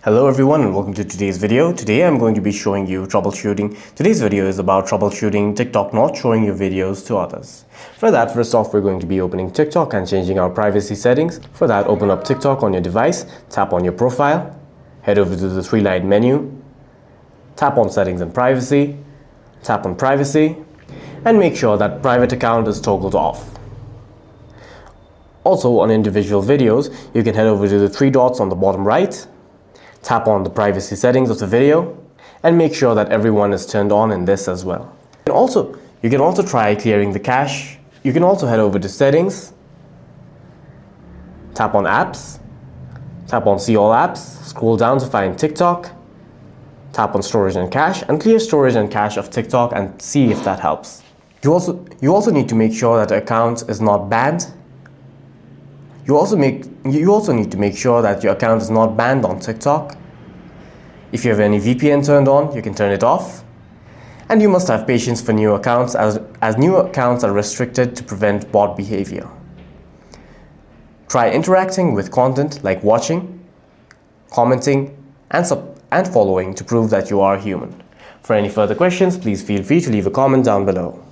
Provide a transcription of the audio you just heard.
Hello everyone and welcome to today's video. Today I'm going to be showing you troubleshooting. Today's video is about troubleshooting TikTok not showing your videos to others. For that, first off, we're going to be opening TikTok and changing our privacy settings. For that, open up TikTok on your device, tap on your profile, head over to the three-line menu, tap on settings and privacy, tap on privacy, and make sure that private account is toggled off. Also, on individual videos, you can head over to the three dots on the bottom right, tap on the privacy settings of the video, and make sure that everyone is turned on in this as well. You can also try clearing the cache. You can also head over to settings, tap on apps, tap on see all apps, scroll down to find TikTok, tap on storage and cache, and clear storage and cache of TikTok and see if that helps. You also need to make sure that the account is not banned. You also need to make sure that your account is not banned on TikTok. If you have any VPN turned on, you can turn it off. And you must have patience for new accounts as new accounts are restricted to prevent bot behavior. Try interacting with content like watching, commenting, and following to prove that you are human. For any further questions, please feel free to leave a comment down below.